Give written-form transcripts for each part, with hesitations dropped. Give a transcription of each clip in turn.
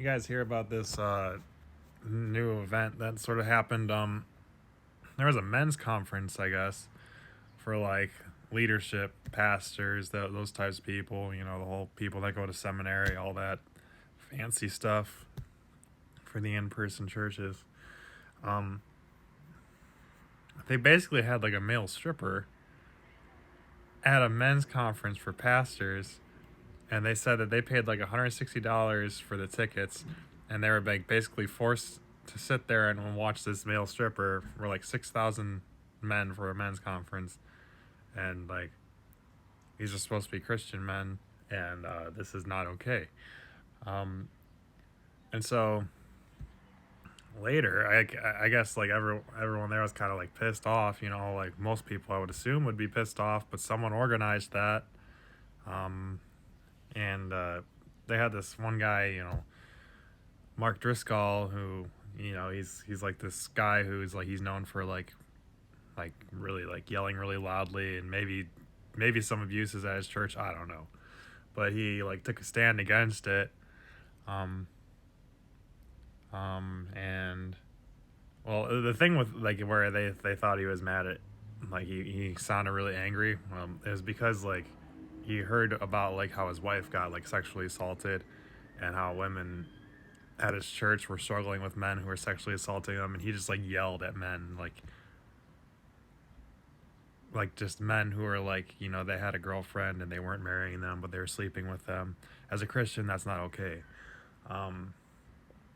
You guys hear about this new event that sort of happened? There was a men's conference, I guess, for like leadership, pastors, those types of people. You know, the whole people that go to seminary, all that fancy stuff for the in-person churches. Um, they basically had like a male stripper at a men's conference for pastors, and they said that they paid like $160 for the tickets, and they were like basically forced to sit there and watch this male stripper for like 6,000 men for a men's conference, and like these are supposed to be Christian men, and this is not okay. Um, and so later, I guess like everyone there was kind of like pissed off, you know, like most people I would assume would be pissed off, but someone organized that. Um, and they had this one guy, you know, Mark Driscoll, who, you know, he's like this guy who's like he's known for like really like yelling really loudly, and maybe some abuses at his church, I don't know, but he like took a stand against it. um and well, the thing with like where they thought he was mad at, like he sounded really angry, it was because like he heard about like how his wife got like sexually assaulted, and how women at his church were struggling with men who were sexually assaulting them, and he just like yelled at men, like just men who were like, you know, they had a girlfriend and they weren't marrying them but they were sleeping with them. As a Christian, that's not okay. um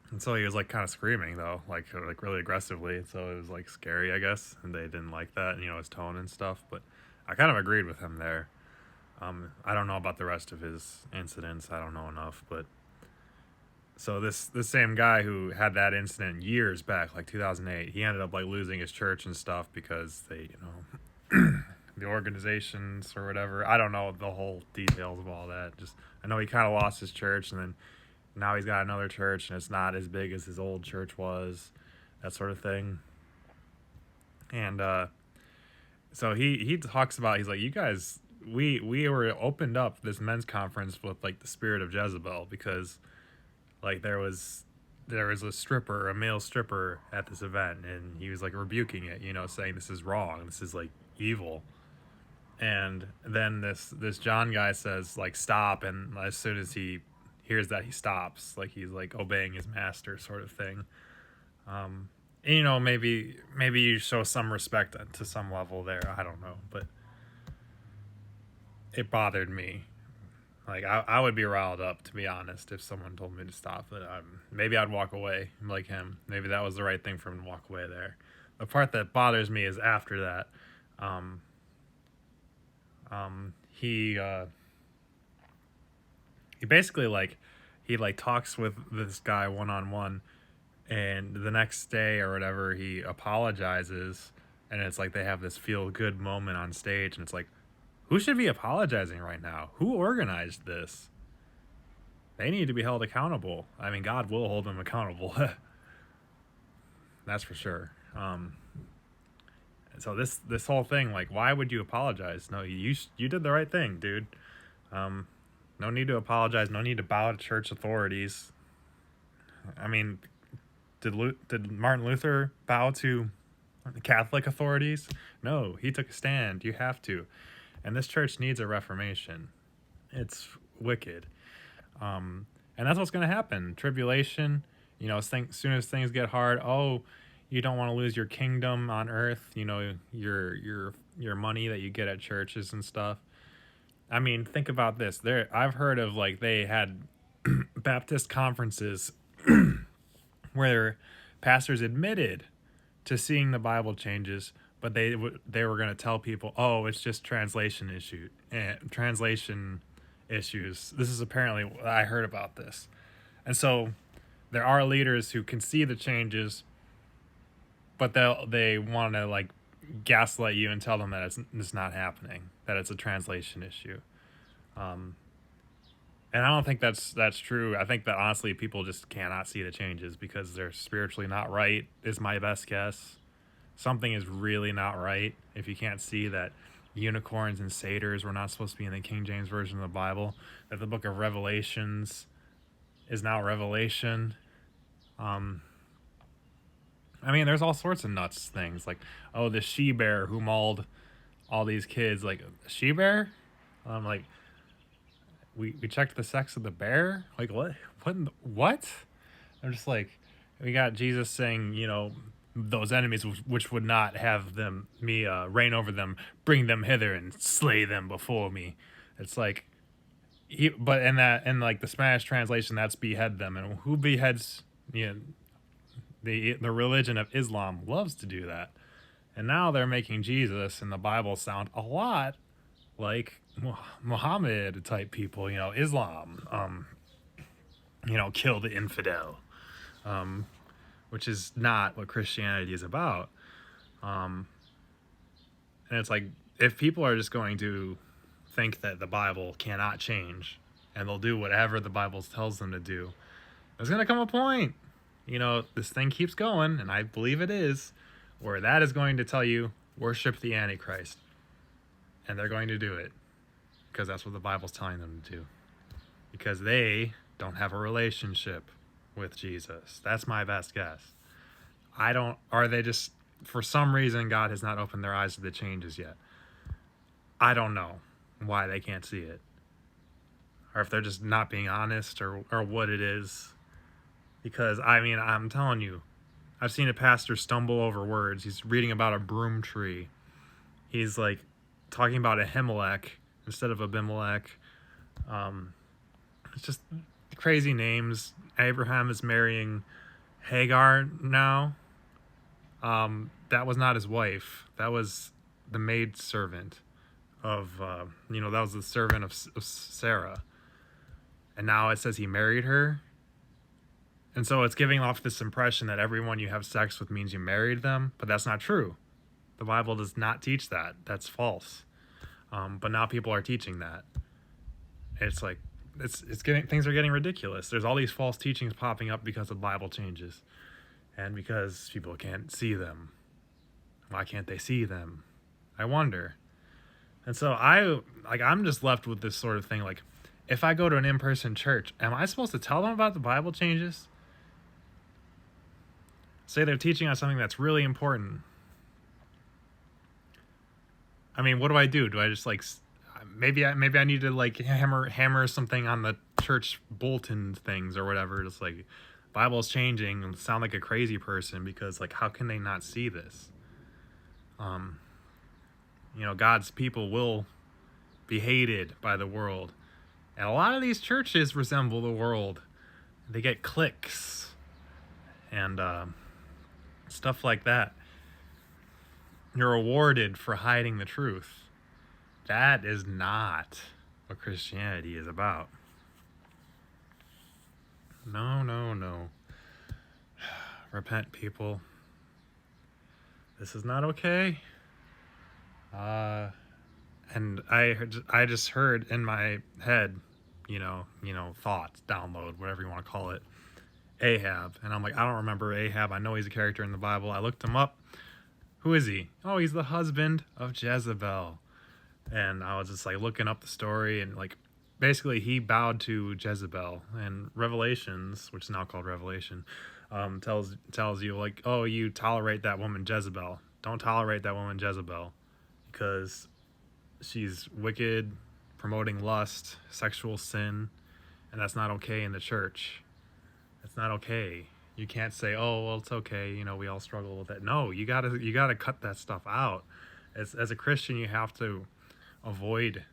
and so he was like kind of screaming though, like really aggressively, so it was like scary, I guess, and they didn't like that, you know, his tone and stuff, but I kind of agreed with him there. I don't know about the rest of his incidents, I don't know enough, but so this same guy who had that incident years back, like 2008, he ended up like losing his church and stuff because they, you know, the organizations or whatever. I don't know the whole details of all that. Just I know he kind of lost his church, and then now he's got another church, and it's not as big as his old church was, that sort of thing. And so he talks about, he's like, you guys, we were opened up this men's conference with like the spirit of Jezebel, because like there was a stripper, a male stripper at this event, and he was like rebuking it, you know, saying this is wrong, this is like evil. And then this John guy says like stop, and as soon as he hears that, he stops, like he's like obeying his master, sort of thing. And, you know, maybe you show some respect to some level there, I don't know, but it bothered me. Like I would be riled up, to be honest, if someone told me to stop it. Maybe I'd walk away like him. Maybe that was the right thing for him to walk away there. The part that bothers me is after that. Um, he basically like he like talks with this guy one on one, and the next day or whatever he apologizes, and it's like they have this feel good moment on stage, and it's like, who should be apologizing right now? Who organized this? They need to be held accountable. I mean, God will hold them accountable. That's for sure. So this whole thing, like, why would you apologize? No, you did the right thing, dude. Um, no need to apologize. No need to bow to church authorities. I mean, did Martin Luther bow to the Catholic authorities? No, he took a stand. You have to. And this church needs a reformation. It's wicked. And that's what's going to happen. Tribulation, you know, as soon as things get hard, oh, you don't want to lose your kingdom on earth, you know, your money that you get at churches and stuff. I mean, think about this. I've heard of like they had Baptist conferences where pastors admitted to seeing the Bible changes, but they were going to tell people, oh, it's just translation issues. This is apparently, I heard about this. And so there are leaders who can see the changes, but they want to like gaslight you and tell them that it's not happening, that it's a translation issue. And I don't think that's true. I think that honestly people just cannot see the changes because they're spiritually not right, is my best guess. Something is really not right if you can't see that unicorns and satyrs were not supposed to be in the King James Version of the Bible, that the book of Revelations is now revelation. Um, I mean, there's all sorts of nuts things like, oh, the she bear who mauled all these kids. Like, she bear? Like, we checked the sex of the bear. Like, what? I'm just like, we got Jesus saying, those enemies which would not have me reign over them, bring them hither and slay them before me. It's like, but in like the Spanish translation, that's behead them, and who beheads? The religion of Islam loves to do that, and now they're making Jesus and the Bible sound a lot like Muhammad type people. Islam. Kill the infidel. Which is not what Christianity is about. And it's like, if people are just going to think that the Bible cannot change and they'll do whatever the Bible tells them to do, there's going to come a point, this thing keeps going, and I believe it is, where that is going to tell you, worship the Antichrist. And they're going to do it because that's what the Bible's telling them to do. Because they don't have a relationship with Jesus. That's my best guess. Are they just, for some reason, God has not opened their eyes to the changes yet. I don't know why they can't see it. Or if they're just not being honest, or what it is. Because, I'm telling you, I've seen a pastor stumble over words. He's reading about a broom tree. He's like talking about Ahimelech instead of Abimelech. It's just crazy names. Abraham is marrying Hagar now. That was not his wife. That was the maid servant of, that was the servant of Sarah. And now it says he married her. And so it's giving off this impression that everyone you have sex with means you married them, but that's not true. The Bible does not teach that. That's false. But now people are teaching that. It's like, things are getting ridiculous. There's all these false teachings popping up because the Bible changes. And because people can't see them. Why can't they see them? I wonder. And so I'm just left with this sort of thing. Like, if I go to an in-person church, am I supposed to tell them about the Bible changes? Say they're teaching on something that's really important. What do I do? Do I just maybe I need to hammer something on the church bulletin things or whatever? Just like, Bible's changing, and sound like a crazy person, because how can they not see this? God's people will be hated by the world, and a lot of these churches resemble the world. They get cliques and stuff like that. You're rewarded for hiding the truth. That is not what Christianity is about. No. Repent, people. This is not okay. And I just heard in my head, thoughts, download, whatever you want to call it, Ahab. And I'm like, I don't remember Ahab. I know he's a character in the Bible. I looked him up. Who is he? Oh, he's the husband of Jezebel. And I was just looking up the story, and basically he bowed to Jezebel. And Revelations, which is now called Revelation, tells you oh, you tolerate that woman Jezebel. Don't tolerate that woman Jezebel, because she's wicked, promoting lust, sexual sin, and that's not okay in the church. It's not okay. You can't say, oh, well, it's okay, we all struggle with it. No, you gotta cut that stuff out. As a Christian, you have to avoid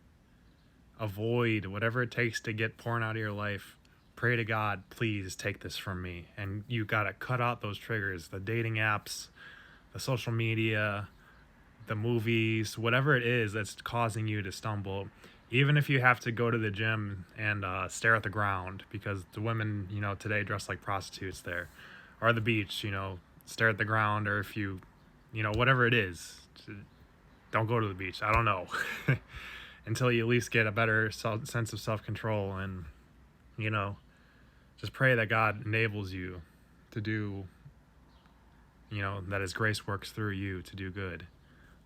whatever it takes to get porn out of your life. Pray to God, please take this from me. And you gotta cut out those triggers, the dating apps, the social media, the movies, whatever it is that's causing you to stumble. Even if you have to go to the gym and stare at the ground, because the women, today dress like prostitutes there, or the beach, stare at the ground, or if you, whatever it is, don't go to the beach. I don't know. Until you at least get a better sense of self-control, and, just pray that God enables you to do, that his grace works through you to do good.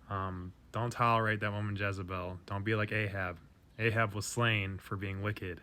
Don't tolerate that woman Jezebel. Don't be like Ahab. Ahab was slain for being wicked.